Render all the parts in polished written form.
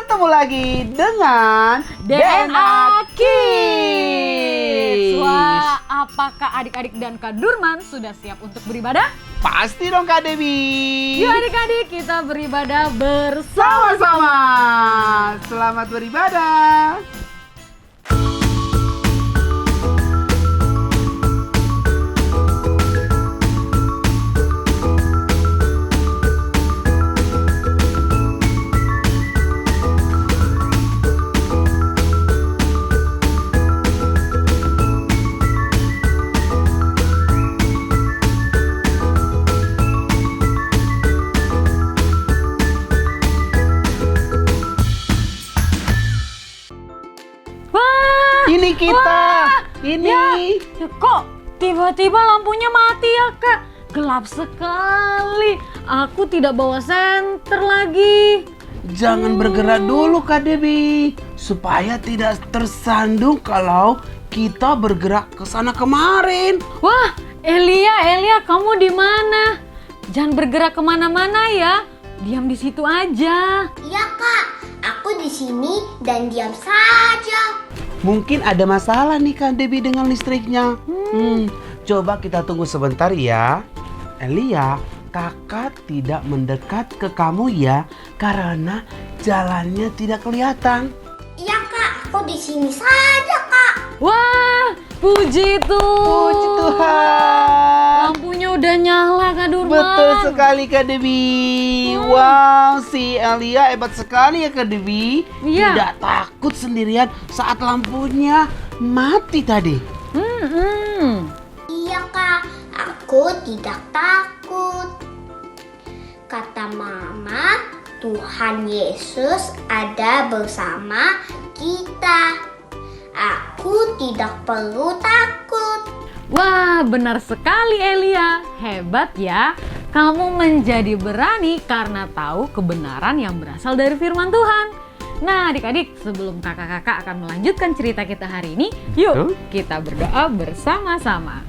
Ketemu lagi dengan DNA Kids. Wah, apakah adik-adik dan Kak Durman sudah siap untuk beribadah? Pasti dong Kak Dewi. Yuk adik-adik, kita beribadah bersama. Sama-sama. Selamat beribadah. Ini kita. Ini. Ya, kok tiba-tiba lampunya mati ya Kak? Gelap sekali. Aku tidak bawa senter lagi. Jangan bergerak dulu Kak Dewi, supaya tidak tersandung kalau kita bergerak ke sana kemarin. Wah, Elia, kamu di mana? Jangan bergerak kemana-mana ya. Diam di situ aja. Iya Kak, aku di sini dan diam saja. Mungkin ada masalah nih Kak Dewi dengan listriknya. Coba kita tunggu sebentar ya. Elia, kakak tidak mendekat ke kamu ya, karena jalannya tidak kelihatan. Iya Kak, aku di sini saja Kak. Wah, puji Tuhan. Puji Tuhan. Lampunya udah nyala Kak Durman. Betul sekali Kak Dewi. Wow, si Elia hebat sekali ya Kak Dewi. Iya. Tidak takut sendirian saat lampunya mati tadi. Iya Kak, aku tidak takut. Kata Mama, Tuhan Yesus ada bersama kita. Aku tidak perlu takut. Wah, benar sekali Elia. Hebat ya. Kamu menjadi berani karena tahu kebenaran yang berasal dari firman Tuhan. Nah adik-adik, sebelum kakak-kakak akan melanjutkan cerita kita hari ini, yuk kita berdoa bersama-sama.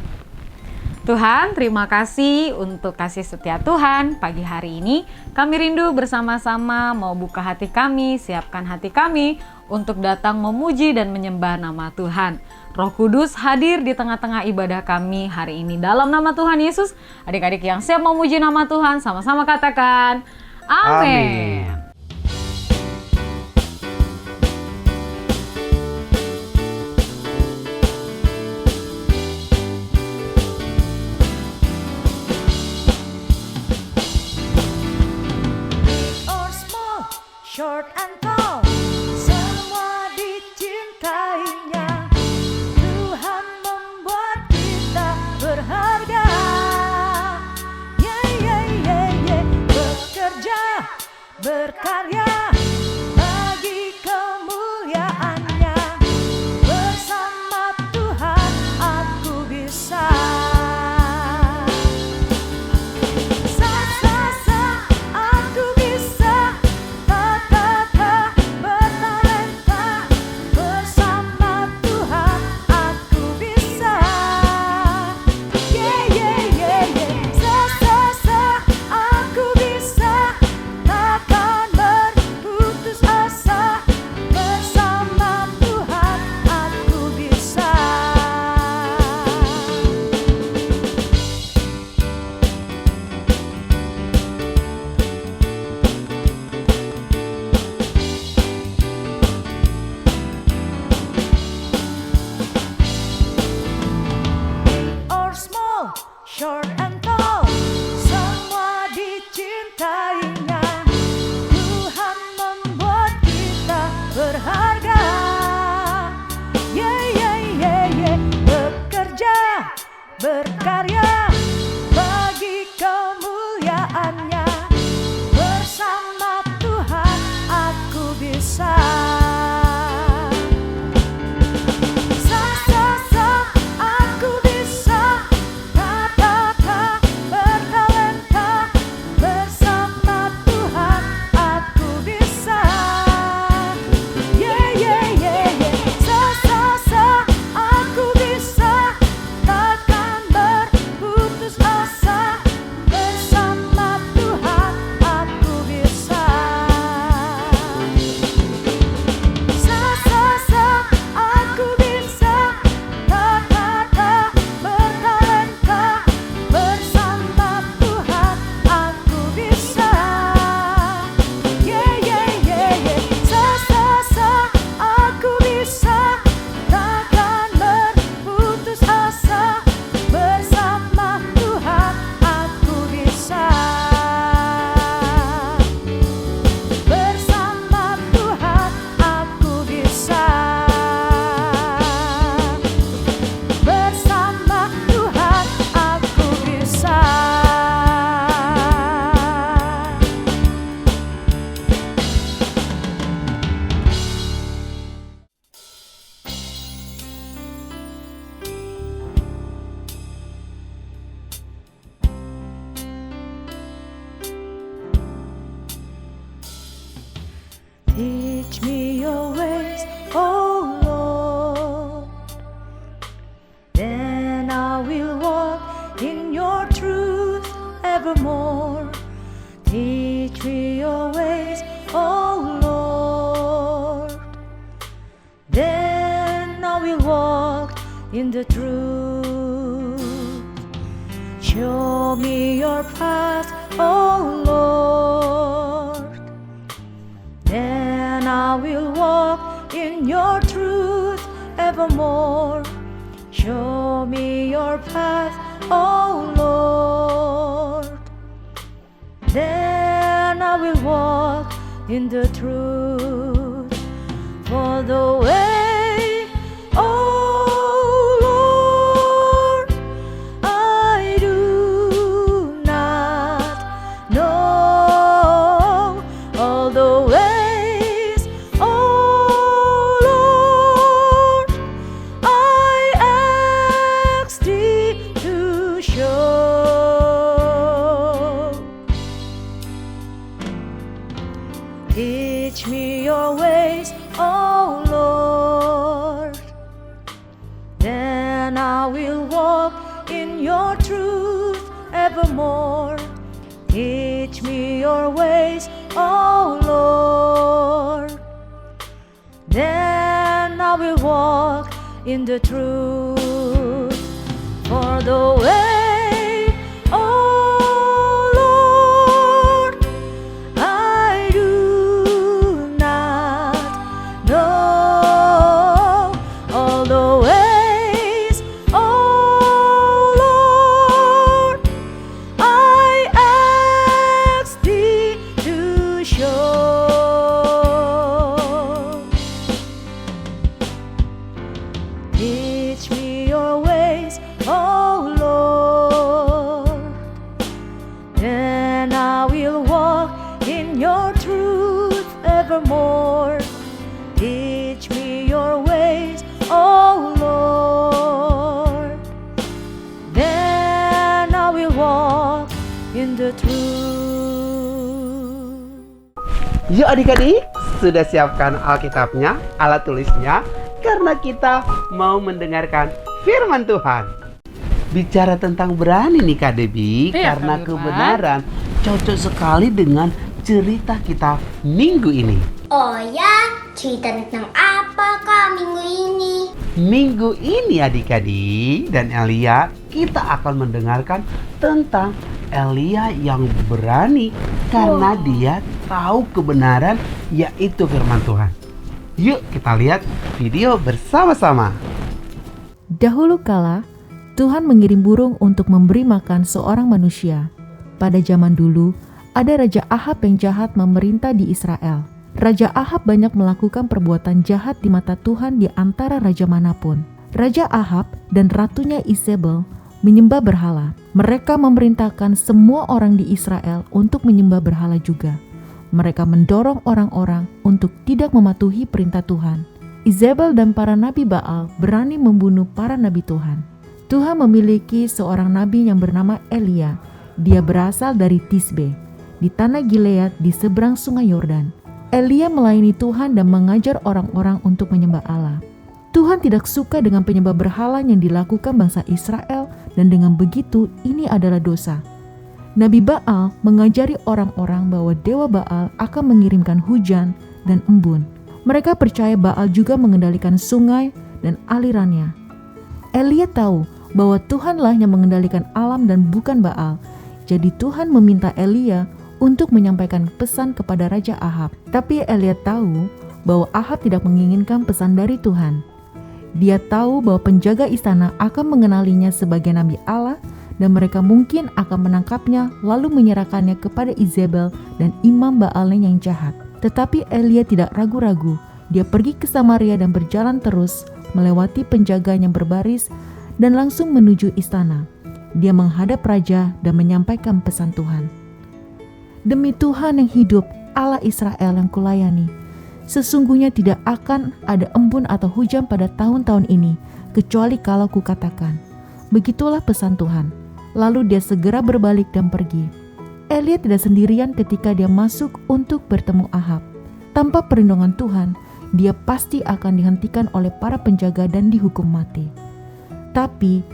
Tuhan, terima kasih untuk kasih setia Tuhan. Pagi hari ini kami rindu bersama-sama mau buka hati kami, siapkan hati kami untuk datang memuji dan menyembah nama Tuhan. Roh Kudus hadir di tengah-tengah ibadah kami hari ini dalam nama Tuhan Yesus. Adik-adik yang siap memuji nama Tuhan, sama-sama katakan amin. Or small, short and tall, semua dicintainya. Tuhan membuat kita berharga. Bekerja, berkarya bagi kemuliaannya. Bersama Tuhan aku bisa. Aku bisa, bertalenta. Bersama Tuhan aku bisa. Aku bisa, takkan berputus Teach me your ways, oh Lord. Then I will walk in your truth evermore. Teach me your ways, oh Lord. Then I will walk in the truth. Show me your path, oh Lord. Then I will walk in your truth evermore. Show me your path, oh Lord. Then I will walk in the truth. For the way, oh Lord, I do not know all the ways, oh Lord, I ask thee to show. Teach me your ways, oh Lord. Then I will walk in your truth evermore. Teach me your ways, oh Lord. Then I will walk in the truth. For the way, oh Lord, I do not know all the ways, oh Lord, I ask thee to show. Teach me your ways, oh Lord. Then I will walk in your truth evermore. Teach me your ways, oh Lord. Then I will walk in the truth. Yuk adik-adik, sudah siapkan Alkitabnya, alat tulisnya, karena kita mau mendengarkan firman Tuhan. Bicara tentang berani nih Kak Debbie, Iya, karena Kak Firman. kebenaran cocok sekali dengan cerita kita minggu ini. Oh ya, cerita tentang apa Kak minggu ini? Minggu ini adik-adik dan Elia, kita akan mendengarkan tentang Elia yang berani karena dia tahu kebenaran, yaitu firman Tuhan. Yuk kita lihat video bersama-sama. Dahulu kala, Tuhan mengirim burung untuk memberi makan seorang manusia. Pada zaman dulu, ada Raja Ahab yang jahat memerintah di Israel. Raja Ahab banyak melakukan perbuatan jahat di mata Tuhan di antara raja manapun. Raja Ahab dan ratunya Izebel menyembah berhala. Mereka memerintahkan semua orang di Israel untuk menyembah berhala juga. Mereka mendorong orang-orang untuk tidak mematuhi perintah Tuhan. Izebel dan para nabi Baal berani membunuh para nabi Tuhan. Tuhan memiliki seorang nabi yang bernama Elia. Dia berasal dari Tisbe, di tanah Gilead di seberang sungai Yordan. Elia melayani Tuhan dan mengajar orang-orang untuk menyembah Allah. Tuhan tidak suka dengan penyembah berhala yang dilakukan bangsa Israel, dan dengan begitu ini adalah dosa. Nabi Baal mengajari orang-orang bahwa dewa Baal akan mengirimkan hujan dan embun. Mereka percaya Baal juga mengendalikan sungai dan alirannya. Elia tahu bahwa Tuhanlah yang mengendalikan alam dan bukan Baal. Jadi Tuhan meminta Elia untuk menyampaikan pesan kepada Raja Ahab. Tapi Elia tahu bahwa Ahab tidak menginginkan pesan dari Tuhan. Dia tahu bahwa penjaga istana akan mengenalinya sebagai Nabi Allah dan mereka mungkin akan menangkapnya lalu menyerahkannya kepada Izebel dan imam Baalnya yang jahat. Tetapi Elia tidak ragu-ragu. Dia pergi ke Samaria dan berjalan terus melewati penjaga yang berbaris dan langsung menuju istana. Dia menghadap raja dan menyampaikan pesan Tuhan. Demi Tuhan yang hidup, Allah Israel yang kulayani, sesungguhnya tidak akan ada embun atau hujan pada tahun-tahun ini, kecuali kalau kukatakan. Begitulah pesan Tuhan. Lalu dia segera berbalik dan pergi. Elia tidak sendirian ketika dia masuk untuk bertemu Ahab. Tanpa perlindungan Tuhan, dia pasti akan dihentikan oleh para penjaga dan dihukum mati. Tapi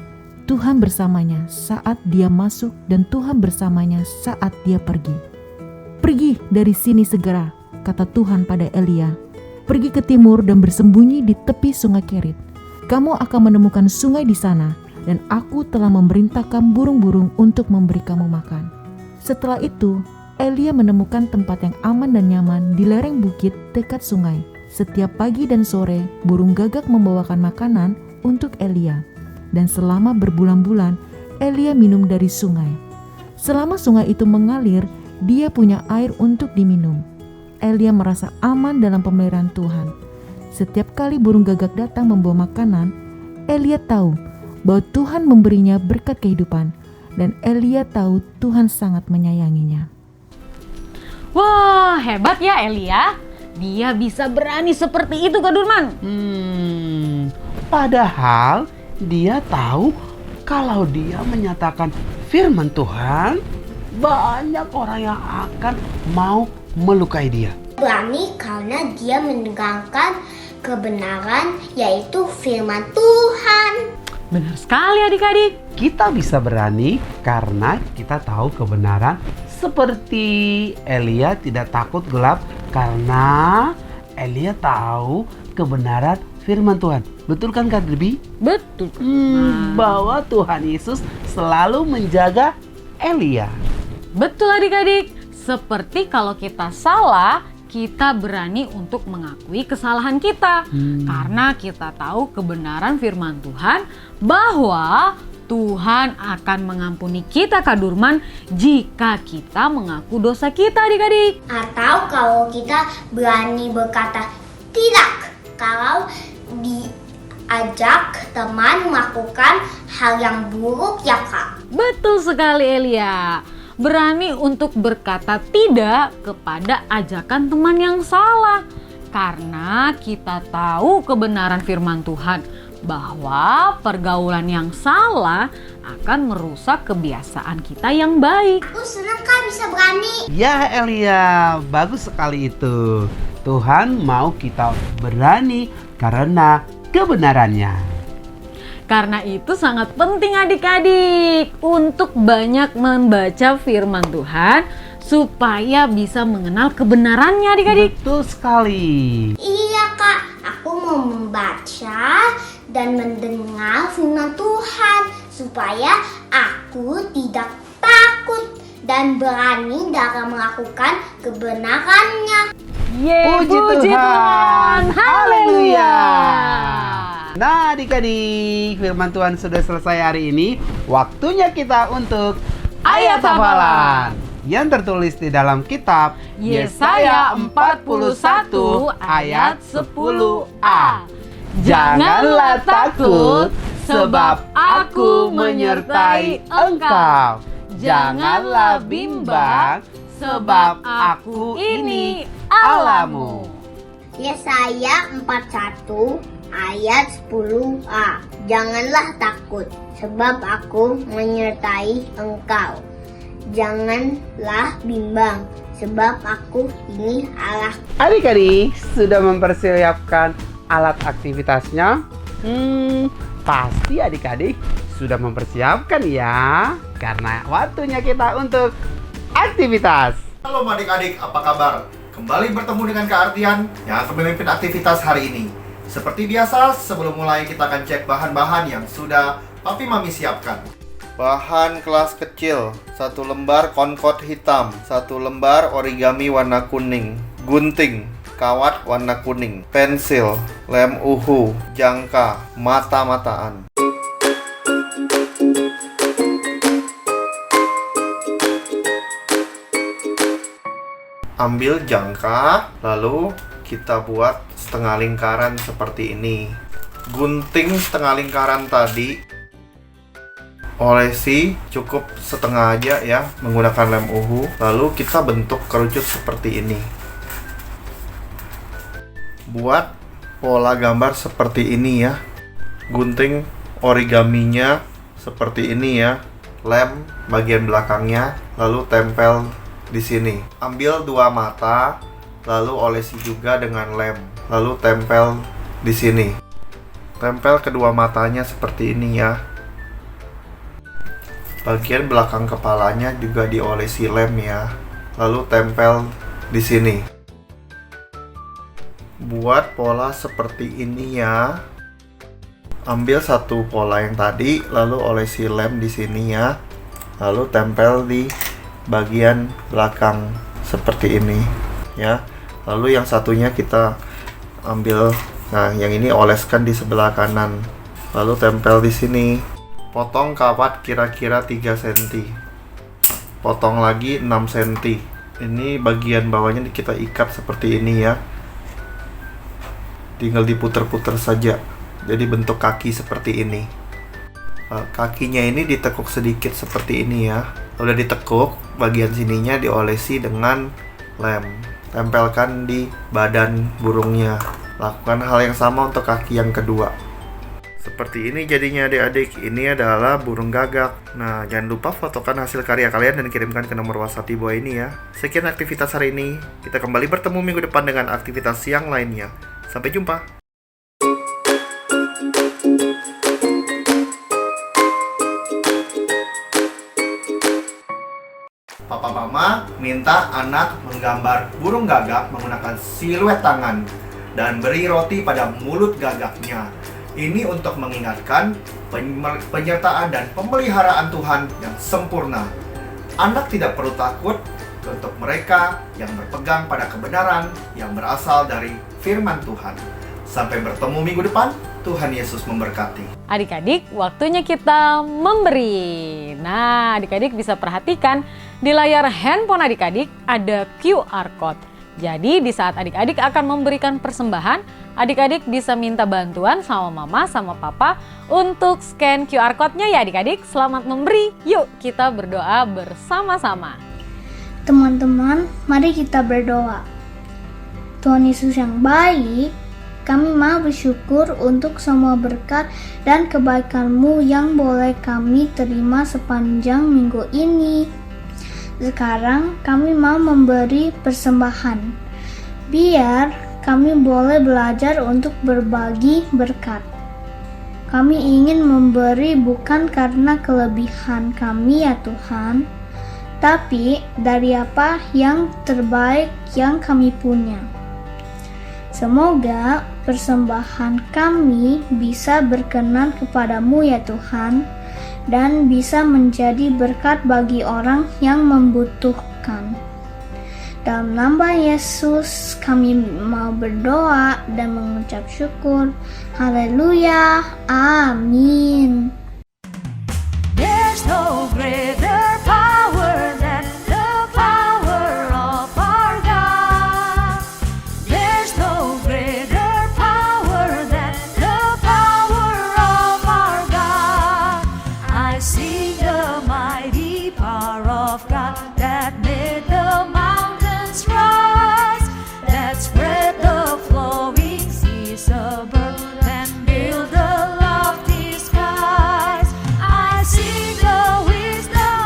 Tuhan bersamanya saat dia masuk dan Tuhan bersamanya saat dia pergi. "Pergi dari sini segera," kata Tuhan pada Elia. "Pergi ke timur dan bersembunyi di tepi sungai Kerit. Kamu akan menemukan sungai di sana, dan aku telah memerintahkan burung-burung untuk memberi kamu makan." Setelah itu, Elia menemukan tempat yang aman dan nyaman di lereng bukit dekat sungai. Setiap pagi dan sore, burung gagak membawakan makanan untuk Elia. Dan selama berbulan-bulan, Elia minum dari sungai. Selama sungai itu mengalir, dia punya air untuk diminum. Elia merasa aman dalam pemeliharaan Tuhan. Setiap kali burung gagak datang membawa makanan, Elia tahu bahwa Tuhan memberinya berkat kehidupan, dan Elia tahu Tuhan sangat menyayanginya. Wah, hebat ya Elia. Dia bisa berani seperti itu, Kak Durman. Padahal dia tahu kalau dia menyatakan firman Tuhan, banyak orang yang akan mau melukai dia. Berani karena dia menegakkan kebenaran, yaitu firman Tuhan. Benar sekali adik-adik. Kita bisa berani karena kita tahu kebenaran, seperti Elia tidak takut gelap karena Elia tahu kebenaran firman Tuhan. Betul kan Kak Debbie? Betul. Bahwa Tuhan Yesus selalu menjaga Elia. Betul adik-adik. Seperti kalau kita salah, kita berani untuk mengakui kesalahan kita. Karena kita tahu kebenaran firman Tuhan bahwa Tuhan akan mengampuni kita, Kak Durman, jika kita mengaku dosa kita, adik-adik. Atau kalau kita berani berkata tidak kalau diajak teman melakukan hal yang buruk, ya Kak. Betul sekali Elia. Berani untuk berkata tidak kepada ajakan teman yang salah. Karena kita tahu kebenaran firman Tuhan bahwa pergaulan yang salah akan merusak kebiasaan kita yang baik. Aku senang Kak bisa berani. Ya Elia, bagus sekali itu. Tuhan mau kita berani karena kebenarannya. Karena itu sangat penting adik-adik untuk banyak membaca firman Tuhan supaya bisa mengenal kebenarannya adik-adik. Betul sekali. Iya Kak, aku mau membaca dan mendengar firman Tuhan supaya aku tidak takut dan berani dalam melakukan kebenarannya. Puji Tuhan. Haleluya. Nah adik-adik, firman Tuhan sudah selesai hari ini. Waktunya kita untuk ayat hafalan yang tertulis di dalam kitab Yesaya 41 ayat 10a. Janganlah takut, sebab aku menyertai engkau. Janganlah bimbang, sebab aku ini Allahmu. Yesaya 41 ayat 10a. Janganlah takut, sebab aku menyertai engkau. Janganlah bimbang, sebab aku ini Allah. Adik-adik sudah mempersiapkan alat aktivitasnya? Pasti adik-adik sudah mempersiapkan ya. Karena waktunya kita untuk aktivitas. Halo adik-adik, apa kabar? Kembali bertemu dengan Kak Artian yang akan memimpin aktivitas hari ini. Seperti biasa, sebelum mulai kita akan cek bahan-bahan yang sudah Papi Mami siapkan. Bahan kelas kecil, 1 lembar konkot hitam, 1 lembar origami warna kuning, gunting, kawat warna kuning, pensil, lem uhu, jangka, mata-mataan. Ambil jangka, lalu kita buat setengah lingkaran seperti ini. Gunting setengah lingkaran tadi, olesi cukup setengah aja ya, menggunakan lem uhu. Lalu kita bentuk kerucut seperti ini. Buat pola gambar seperti ini ya. Gunting origaminya seperti ini ya. Lem bagian belakangnya, lalu tempel di sini. Ambil 2 mata, lalu olesi juga dengan lem, lalu tempel di sini. Tempel kedua matanya seperti ini ya. Bagian belakang kepalanya juga diolesi lem ya, lalu tempel di sini. Buat pola seperti ini ya. Ambil satu pola yang tadi, lalu olesi lem di sini ya, lalu tempel di bagian belakang seperti ini ya. Lalu yang satunya kita ambil, nah yang ini oleskan di sebelah kanan, lalu tempel di sini. Potong kawat kira-kira 3 cm, potong lagi 6 cm. Ini bagian bawahnya kita ikat seperti ini ya, tinggal diputer-puter saja. Jadi bentuk kaki seperti ini. Kakinya ini ditekuk sedikit seperti ini ya. Udah ditekuk, bagian sininya diolesi dengan lem. Tempelkan di badan burungnya. Lakukan hal yang sama untuk kaki yang kedua. Seperti ini jadinya adik-adik. Ini adalah burung gagak. Nah, jangan lupa fotokan hasil karya kalian dan kirimkan ke nomor WhatsApp di bawah ini ya. Sekian aktivitas hari ini. Kita kembali bertemu minggu depan dengan aktivitas yang lainnya. Sampai jumpa. Papa Mama minta anak menggambar burung gagak menggunakan siluet tangan dan beri roti pada mulut gagaknya. Ini untuk mengingatkan penyertaan dan pemeliharaan Tuhan yang sempurna. Anak tidak perlu takut untuk mereka yang berpegang pada kebenaran yang berasal dari firman Tuhan. Sampai bertemu minggu depan. Tuhan Yesus memberkati. Adik-adik, waktunya kita memberi. Nah, adik-adik bisa perhatikan di layar handphone adik-adik ada QR Code. Jadi di saat adik-adik akan memberikan persembahan, adik-adik bisa minta bantuan sama mama, sama papa untuk scan QR Code-nya ya adik-adik. Selamat memberi, yuk kita berdoa bersama-sama. Teman-teman, mari kita berdoa. Tuhan Yesus yang baik, kami mau bersyukur untuk semua berkat dan kebaikan-Mu yang boleh kami terima sepanjang minggu ini. Sekarang kami mau memberi persembahan, biar kami boleh belajar untuk berbagi berkat. Kami ingin memberi bukan karena kelebihan kami ya Tuhan, tapi dari apa yang terbaik yang kami punya. Semoga persembahan kami bisa berkenan kepadamu ya Tuhan, dan bisa menjadi berkat bagi orang yang membutuhkan. Dalam nama Yesus kami mau berdoa dan mengucap syukur. Haleluya. Amin. There's no greater power than the power of our God. There's no greater power than the power of our God. I see the mighty power of God that made the mountains rise, that spread the flowing seas above and built the lofty skies. I see the wisdom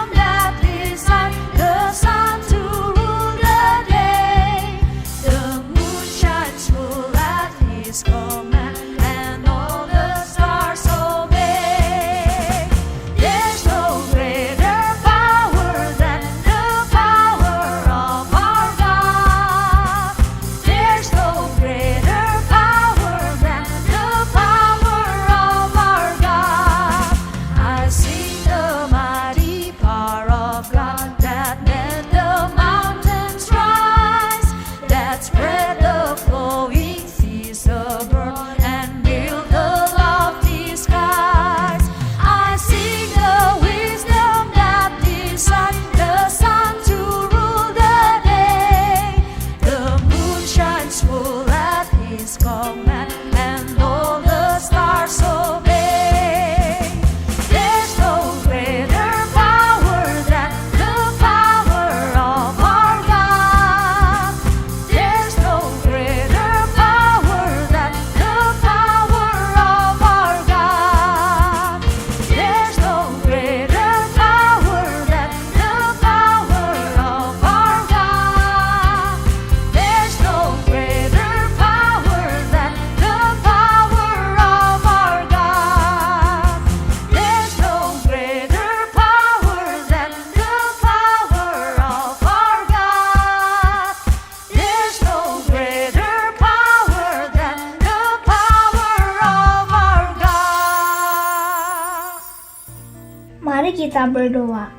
kita berdoa.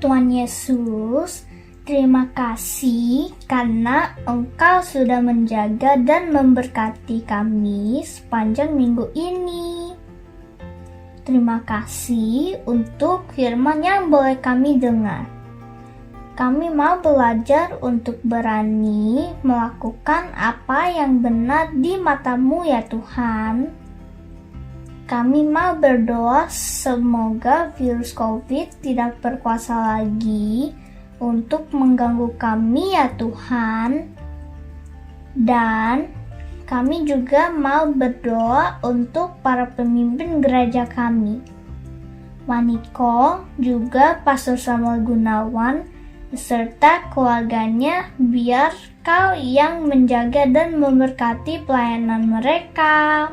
Tuhan Yesus, terima kasih karena Engkau sudah menjaga dan memberkati kami sepanjang minggu ini. Terima kasih untuk firman yang boleh kami dengar. Kami mau belajar untuk berani melakukan apa yang benar di mata-Mu ya Tuhan. Kami mau berdoa semoga virus COVID tidak berkuasa lagi untuk mengganggu kami ya Tuhan. Dan kami juga mau berdoa untuk para pemimpin gereja kami. Maniko juga Pastor Samuel Gunawan beserta keluarganya, biar Kau yang menjaga dan memberkati pelayanan mereka.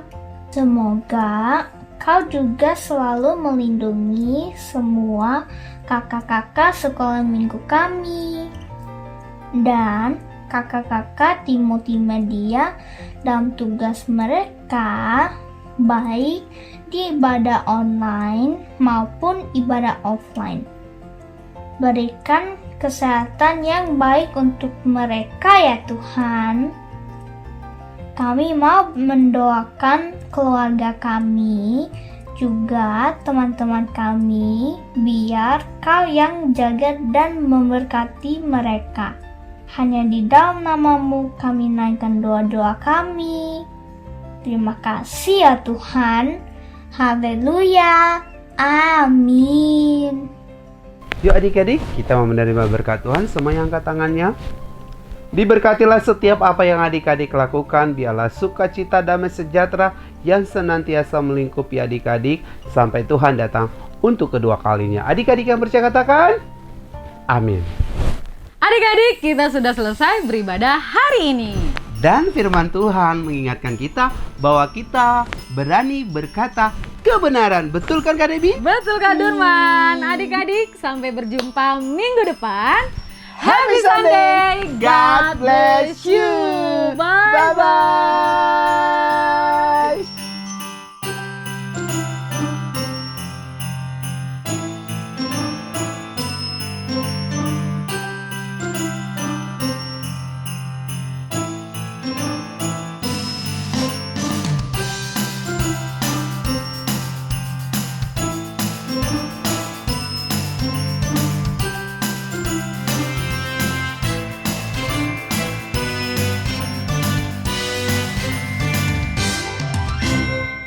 Semoga Kau juga selalu melindungi semua kakak-kakak sekolah minggu kami dan kakak-kakak di multimedia dalam tugas mereka, baik di ibadah online maupun ibadah offline. Berikan kesehatan yang baik untuk mereka ya Tuhan. Kami mau mendoakan keluarga kami, juga teman-teman kami, biar Kau yang jaga dan memberkati mereka. Hanya di dalam nama-Mu kami naikkan doa-doa kami. Terima kasih ya Tuhan. Haleluya. Amin. Yuk adik-adik, kita mau menerima berkat Tuhan. Semua yang angkat tangannya. Diberkatilah setiap apa yang adik-adik lakukan. Biarlah sukacita, damai sejahtera yang senantiasa melingkupi adik-adik sampai Tuhan datang untuk kedua kalinya. Adik-adik yang percaya katakan, amin. Adik-adik, kita sudah selesai beribadah hari ini. Dan firman Tuhan mengingatkan kita bahwa kita berani berkata kebenaran. Betul kan Kak Debbie? Betul Kak Durman. Adik-adik, sampai berjumpa minggu depan. Happy Sunday. God bless you. Bye-bye.